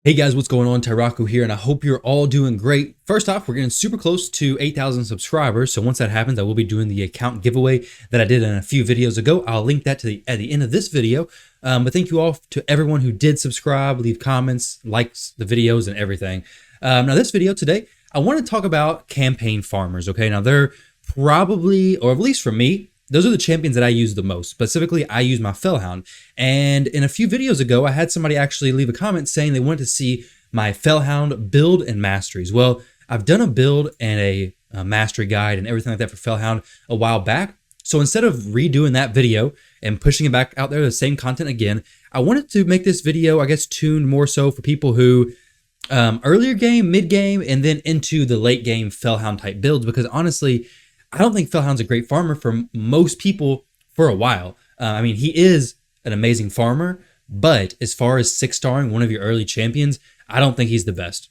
Hey guys, what's going on? Tyrauku here, and I hope you're all doing great. First off, we're getting super close to 8,000 subscribers, so once that happens, I will be doing the account giveaway that I did in a few videos ago. I'll link that to at the end of this video. But thank you all to everyone who did subscribe, leave comments, likes the videos, and everything. Now this video today, I want to talk about campaign farmers, okay? Now they're probably, or at least for me, those are the champions that I use the most. Specifically, I use my Felhound. And in a few videos ago, I had somebody actually leave a comment saying they wanted to see my Felhound build and masteries. Well, I've done a build and a mastery guide and everything like that for Felhound a while back. So instead of redoing that video and pushing it back out there, the same content again, I wanted to make this video, I guess, tuned more so for people who earlier game, mid game, and then into the late game Felhound type builds, because honestly, I don't think Felhound's a great farmer for most people for a while. I mean, he is an amazing farmer, but as far as 6-starring one of your early champions, I don't think he's the best.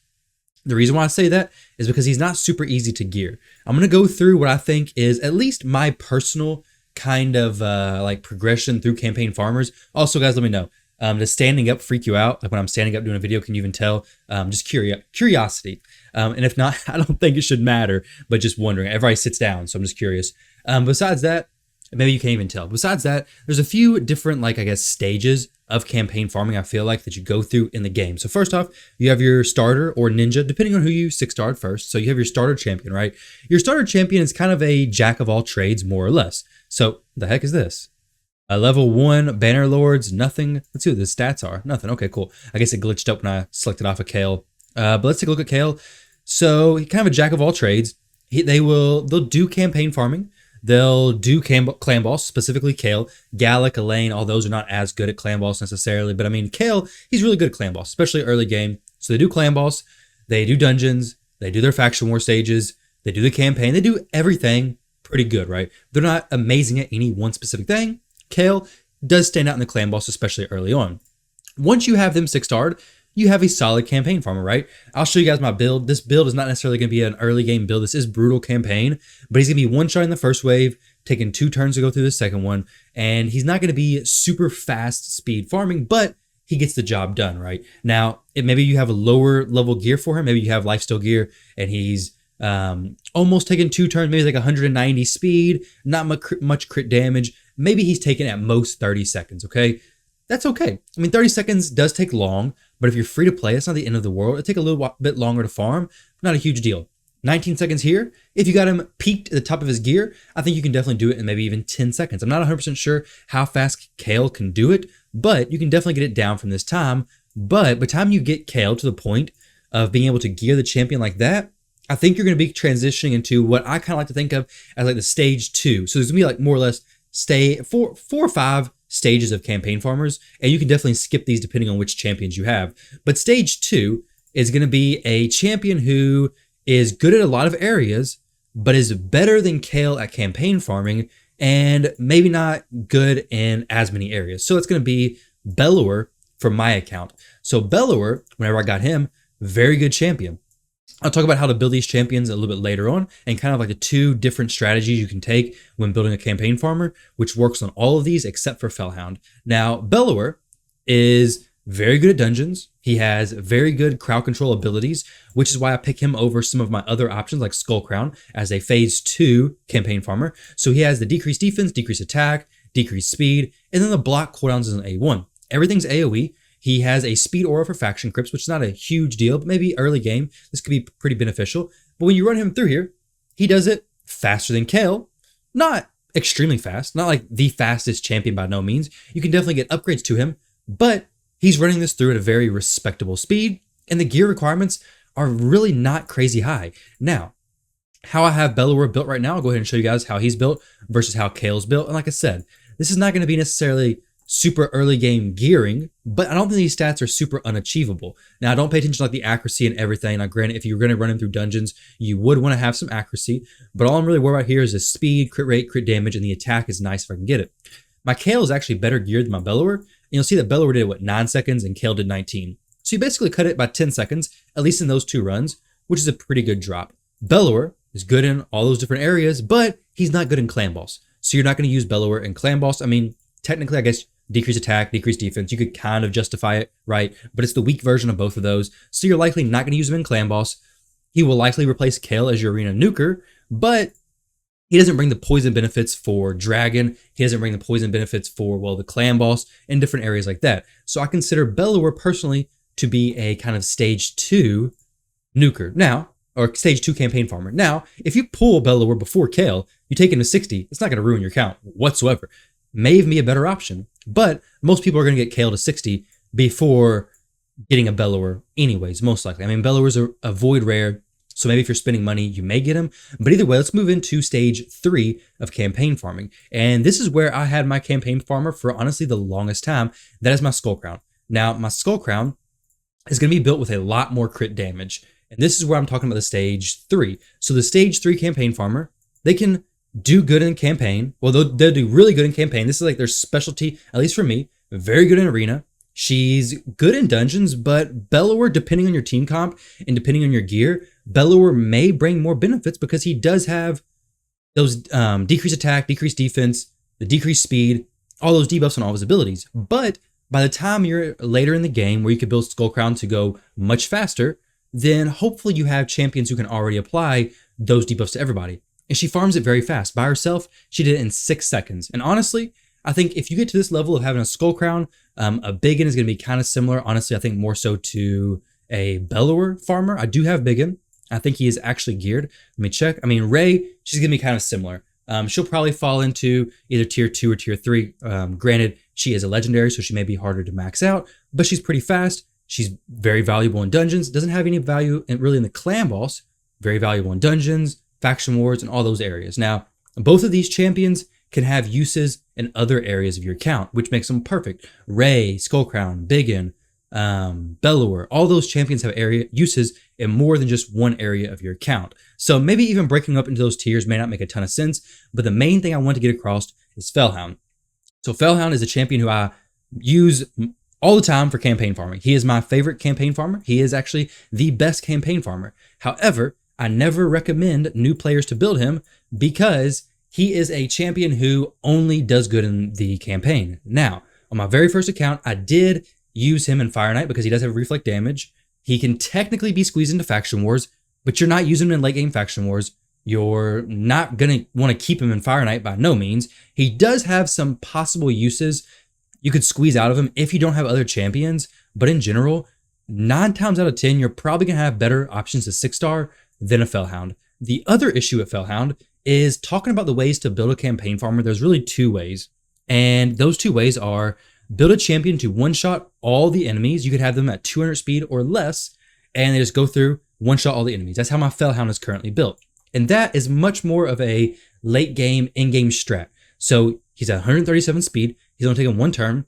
The reason why I say that is because he's not super easy to gear. I'm going to go through what I think is at least my personal kind of like progression through campaign farmers. Also, guys, let me know. Does standing up freak you out? Like when I'm standing up doing a video, can you even tell? Just curiosity. And if not, I don't think it should matter, but just wondering. Everybody sits down, so I'm just curious. Besides that, maybe you can't even tell. Besides that, there's a few different, like, I guess, stages of campaign farming, I feel like, that you go through in the game. So first off, you have your starter or ninja, depending on who you 6-starred first. So you have your starter champion, right? Your starter champion is kind of a jack of all trades, more or less. So the heck is this? Level 1 banner lords, nothing. Let's see what the stats are. Nothing. Okay, cool. I guess it glitched up when I selected off of Kale. But let's take a look at Kale. So he's kind of a jack of all trades. They'll do campaign farming. They'll do clan boss, specifically Kale. Gallic, Elaine, all those are not as good at clan boss necessarily. But I mean, Kale, he's really good at clan boss, especially early game. So they do clan boss, they do dungeons, they do their faction war stages, they do the campaign, they do everything pretty good, right? They're not amazing at any one specific thing. Kale does stand out in the clan boss, especially early on. Once you have them 6-starred, you have a solid campaign farmer, right? I'll show you guys my build. This build is not necessarily going to be an early game build. This is brutal campaign, but he's going to be one shot in the first wave, taking 2 turns to go through the second one, and he's not going to be super fast speed farming, but he gets the job done, right? Now, maybe you have a lower level gear for him. Maybe you have lifesteal gear, and he's almost taking 2 turns, maybe like 190 speed, not much crit damage. Maybe he's taking at most 30 seconds, okay? That's okay. I mean, 30 seconds does take long, but if you're free to play, it's not the end of the world. It'll take a little bit longer to farm, not a huge deal. 19 seconds here. If you got him peaked at the top of his gear, I think you can definitely do it in maybe even 10 seconds. I'm not 100% sure how fast Kale can do it, but you can definitely get it down from this time. But by the time you get Kale to the point of being able to gear the champion like that, I think you're going to be transitioning into what I kind of like to think of as like the stage 2. So there's going to be like more or less four or 5 stages of campaign farmers, and you can definitely skip these depending on which champions you have. But stage 2 is going to be a champion who is good at a lot of areas, but is better than Kale at campaign farming, and maybe not good in as many areas. So it's going to be Bellower for my account. So Bellower, whenever I got him, very good champion. I'll talk about how to build these champions a little bit later on, and kind of like the 2 different strategies you can take when building a campaign farmer, which works on all of these except for Felhound. Now, Bellower is very good at dungeons. He has very good crowd control abilities, which is why I pick him over some of my other options like Skull Crown as a phase 2 campaign farmer. So he has the decreased defense, decreased attack, decreased speed, and then the block cooldowns is an A1. Everything's AoE. He has a speed aura for faction crypts, which is not a huge deal, but maybe early game, this could be pretty beneficial. But when you run him through here, he does it faster than Kale. Not extremely fast, not like the fastest champion by no means. You can definitely get upgrades to him, but he's running this through at a very respectable speed, and the gear requirements are really not crazy high. Now, how I have Bellower built right now, I'll go ahead and show you guys how he's built versus how Kale's built. And like I said, this is not going to be necessarily super early game gearing, but I don't think these stats are super unachievable. Now, I don't pay attention to like the accuracy and everything. Now, granted, if you're going to run him through dungeons, you would want to have some accuracy, but all I'm really worried about here is the speed, crit rate, crit damage, and the attack is nice if I can get it. My Kale is actually better geared than my Bellower, and you'll see that Bellower did, 9 seconds, and Kale did 19. So you basically cut it by 10 seconds, at least in those 2 runs, which is a pretty good drop. Bellower is good in all those different areas, but he's not good in clan boss. So you're not going to use Bellower in clan boss. I mean, technically, I guess decrease attack, decrease defense. You could kind of justify it, right? But it's the weak version of both of those. So you're likely not going to use him in Clan Boss. He will likely replace Kale as your arena nuker, but he doesn't bring the poison benefits for Dragon. He doesn't bring the poison benefits for, well, the Clan Boss and different areas like that. So I consider Bellower personally to be a kind of stage 2 nuker. Now, or stage 2 campaign farmer. Now, if you pull Bellower before Kale, you take him to 60, it's not going to ruin your count whatsoever. May even be a better option, but most people are going to get Kale to 60 before getting a Bellower anyways, most likely. I mean, Bellower's a void rare, so maybe if you're spending money, you may get him. But either way, let's move into stage 3 of campaign farming. And this is where I had my campaign farmer for honestly the longest time. That is my Skull Crown. Now, my Skull Crown is going to be built with a lot more crit damage. And this is where I'm talking about the stage 3. So the stage 3 campaign farmer, they can do good in campaign. Well, they'll do really good in campaign. This is like their specialty, at least for me. Very good in arena. She's good in dungeons, but Bellower, depending on your team comp and depending on your gear, Bellower may bring more benefits because he does have those decreased attack, decreased defense, the decreased speed, all those debuffs on all of his abilities. But by the time you're later in the game where you could build Skull Crown to go much faster, then hopefully you have champions who can already apply those debuffs to everybody. And she farms it very fast. By herself, she did it in 6 seconds. And honestly, I think if you get to this level of having a Skull Crown, a Biggin is going to be kind of similar. Honestly, I think more so to a Bellower farmer. I do have Biggin. I think he is actually geared. Let me check. I mean, Ray, she's going to be kind of similar. She'll probably fall into either tier 2 or tier 3. Granted, she is a legendary, so she may be harder to max out, but she's pretty fast. She's very valuable in dungeons. Doesn't have any value really in the Clan Boss. Very valuable in dungeons, faction wars, and all those areas. Now, both of these champions can have uses in other areas of your account, which makes them perfect. Ray, Skull Crown, Biggin, Bellower, all those champions have area uses in more than just one area of your account. So maybe even breaking up into those tiers may not make a ton of sense, but the main thing I want to get across is Felhound. So Felhound is a champion who I use all the time for campaign farming. He is my favorite campaign farmer. He is actually the best campaign farmer. However, I never recommend new players to build him because he is a champion who only does good in the campaign. Now, on my very first account, I did use him in Fire Knight because he does have reflect damage. He can technically be squeezed into faction wars, but you're not using him in late game faction wars. You're not going to want to keep him in Fire Knight by no means. He does have some possible uses you could squeeze out of him if you don't have other champions, but in general, 9 times out of 10, you're probably going to have better options to 6-star than a Felhound. The other issue with Felhound is talking about the ways to build a campaign farmer. There's really 2 ways, and those 2 ways are build a champion to one-shot all the enemies. You could have them at 200 speed or less, and they just go through, one-shot all the enemies. That's how my Felhound is currently built. And that is much more of a late game, in-game strat. So he's at 137 speed. He's only taking 1 turn.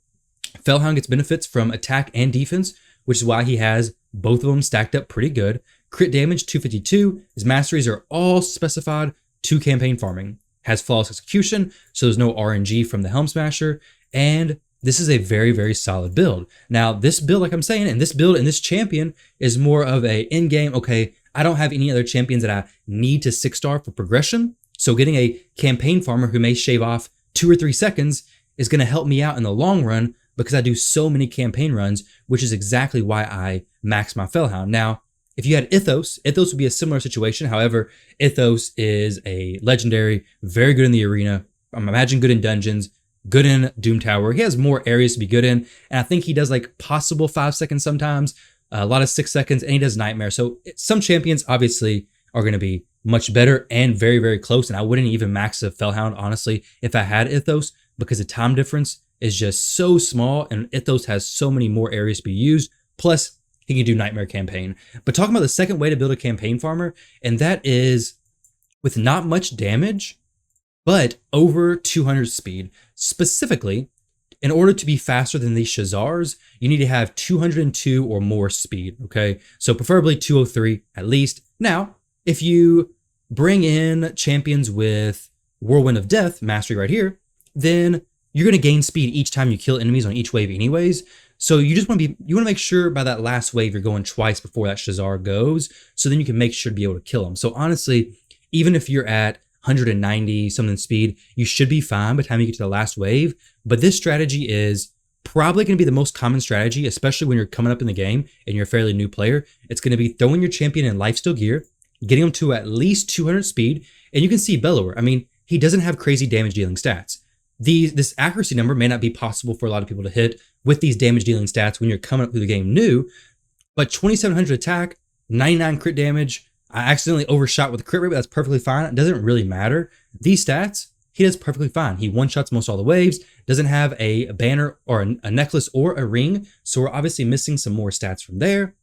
Felhound gets benefits from attack and defense, which is why he has both of them stacked up pretty good. Crit damage, 252. His masteries are all specified to campaign farming. Has flawless execution, so there's no RNG from the Helm Smasher. And this is a very, very solid build. Now, this build, like I'm saying, and this build and this champion is more of a in-game, okay, I don't have any other champions that I need to 6-star for progression. So getting a campaign farmer who may shave off 2 or 3 seconds is going to help me out in the long run because I do so many campaign runs, which is exactly why I max my Felhound. Now, if you had Ethos, Ethos would be a similar situation. However, Ethos is a legendary, very good in the arena. I imagine good in dungeons, good in Doom Tower. He has more areas to be good in. And I think he does like possible 5 seconds sometimes, a lot of 6 seconds, and he does Nightmare. So some champions obviously are going to be much better and very, very close. And I wouldn't even max a Felhound, honestly, if I had Ethos, because the time difference is just so small and Ethos has so many more areas to be used. Plus, he can do Nightmare campaign. But talking about the second way to build a campaign farmer, and that is with not much damage, but over 200 speed. Specifically, in order to be faster than these Shazars, you need to have 202 or more speed, okay? So preferably 203 at least. Now, if you bring in champions with Whirlwind of Death, mastery right here, then you're going to gain speed each time you kill enemies on each wave anyways. So you just want to make sure by that last wave you're going twice before that Shazar goes, so then you can make sure to be able to kill them. So honestly, even if you're at 190 something speed, you should be fine by the time you get to the last wave. But this strategy is probably going to be the most common strategy, especially when you're coming up in the game and you're a fairly new player. It's going to be throwing your champion in lifesteal gear, getting him to at least 200 speed. And you can see Bellower. I mean, he doesn't have crazy damage dealing stats. This accuracy number may not be possible for a lot of people to hit with these damage dealing stats when you're coming up through the game new, but 2700 attack, 99 crit damage. I accidentally overshot with the crit rate, but that's perfectly fine. It doesn't really matter. These stats, he does perfectly fine. He one-shots most all the waves, doesn't have a banner or a necklace or a ring, so we're obviously missing some more stats from there.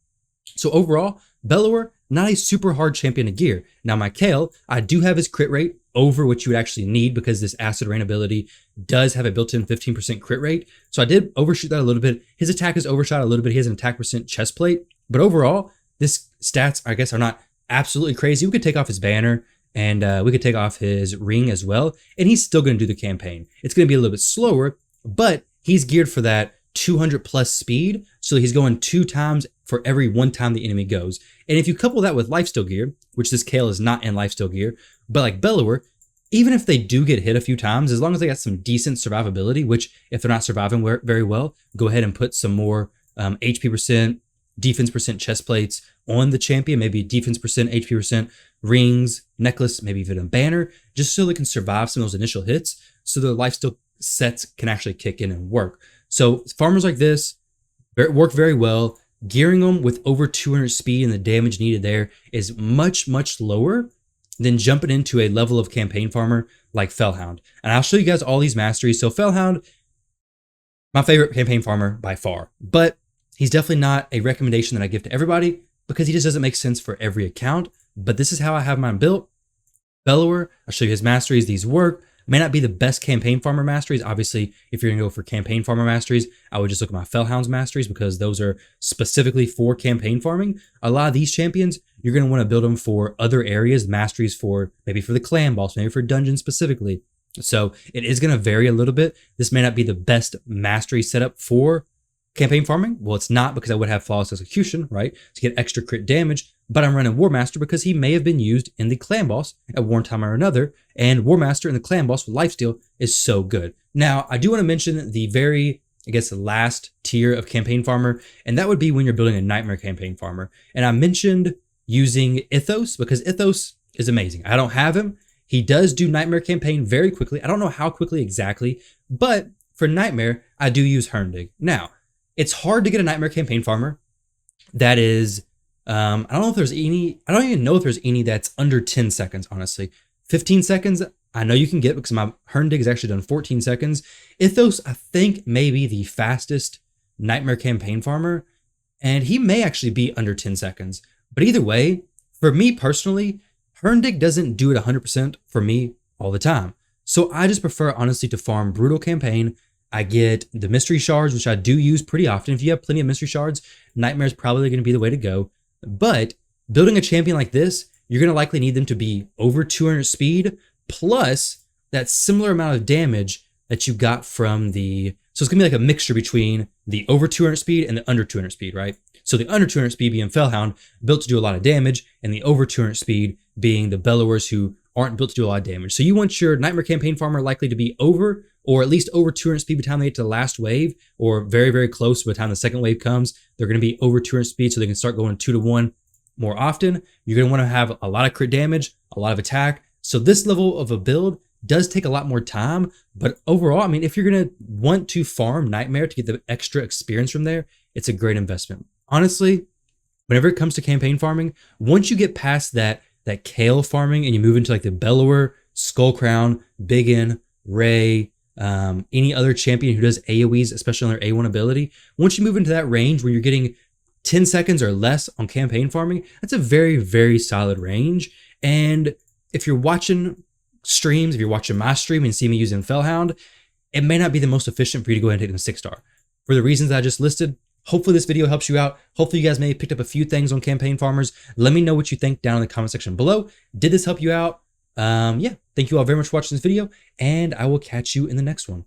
So overall, Bellower, not a super hard champion to gear. Now my Kale, I do have his crit rate over what you would actually need because this Acid Rain ability does have a built-in 15% crit rate. So I did overshoot that a little bit. His attack is overshot a little bit. He has an attack percent chest plate, but overall, this stats, I guess, are not absolutely crazy. We could take off his banner and we could take off his ring as well, and he's still going to do the campaign. It's going to be a little bit slower, but he's geared for that 200 plus speed, so he's going 2 times for every 1 time the enemy goes. And if you couple that with lifesteal gear, which this Kale is not in lifesteal gear, but like Bellower, even if they do get hit a few times, as long as they got some decent survivability, which if they're not surviving very well, go ahead and put some more HP percent, defense percent chest plates on the champion, maybe defense percent, HP percent, rings, necklace, maybe even a banner, just so they can survive some of those initial hits, so the lifesteal sets can actually kick in and work. So farmers like this work very well. Gearing them with over 200 speed and the damage needed there is much, much lower than jumping into a level of campaign farmer like Felhound. And I'll show you guys all these masteries. So Felhound, my favorite campaign farmer by far, but he's definitely not a recommendation that I give to everybody because he just doesn't make sense for every account. But this is how I have mine built. Bellower, I'll show you his masteries. These work. May not be the best campaign farmer masteries. Obviously, if you're going to go for campaign farmer masteries, I would just look at my Felhound's masteries because those are specifically for campaign farming. A lot of these champions, you're going to want to build them for other areas, masteries for maybe for the clan boss, maybe for dungeons specifically. So it is going to vary a little bit. This may not be the best mastery setup for campaign farming. Well, it's not because I would have flawless execution, right? To get extra crit damage, but I'm running War Master because he may have been used in the clan boss at one time or another, and War Master in the clan boss with lifesteal is so good. Now, I do want to mention the very, I guess, the last tier of campaign farmer, and that would be when you're building a nightmare campaign farmer. And I mentioned using Ethos because Ethos is amazing. I don't have him. He does do nightmare campaign very quickly. I don't know how quickly exactly, but for nightmare, I do use Herndig. Now, it's hard to get a nightmare campaign farmer that is, I don't know if there's any, I don't even know if there's any that's under 10 seconds, honestly. 15 seconds, I know you can get because my Herndig has actually done 14 seconds. Ethos, I think, may be the fastest nightmare campaign farmer, and he may actually be under 10 seconds. But either way, for me personally, Herndig doesn't do it 100% for me all the time. So I just prefer, honestly, to farm Brutal Campaign. I get the Mystery Shards, which I do use pretty often. If you have plenty of Mystery Shards, Nightmare is probably going to be the way to go. But building a champion like this, you're going to likely need them to be over 200 speed, plus that similar amount of damage that you got from the... So it's going to be like a mixture between the over 200 speed and the under 200 speed, right? So the under 200 speed being Felhound, built to do a lot of damage, and the over 200 speed being the Bellowers who aren't built to do a lot of damage. So you want your Nightmare Campaign Farmer likely to be over, or at least over 200 speed by the time they get to the last wave, or very, very close by the time the second wave comes. They're going to be over 200 speed so they can start going 2-to-1 more often. You're going to want to have a lot of crit damage, a lot of attack. So this level of a build does take a lot more time, but overall, I mean, if you're going to want to farm Nightmare to get the extra experience from there, it's a great investment. Honestly, whenever it comes to campaign farming, once you get past that Kale farming and you move into like the Bellower, Skullcrown, Biggin, Ray, any other champion who does AoEs, especially on their A1 ability, once you move into that range where you're getting 10 seconds or less on campaign farming, that's a very, very solid range. And if you're watching streams, if you're watching my stream and see me using Felhound, it may not be the most efficient for you to go ahead and take them 6-star. For the reasons I just listed, hopefully this video helps you out. Hopefully you guys may have picked up a few things on campaign farmers. Let me know what you think down in the comment section below. Did this help you out? Yeah, thank you all very much for watching this video, and I will catch you in the next one.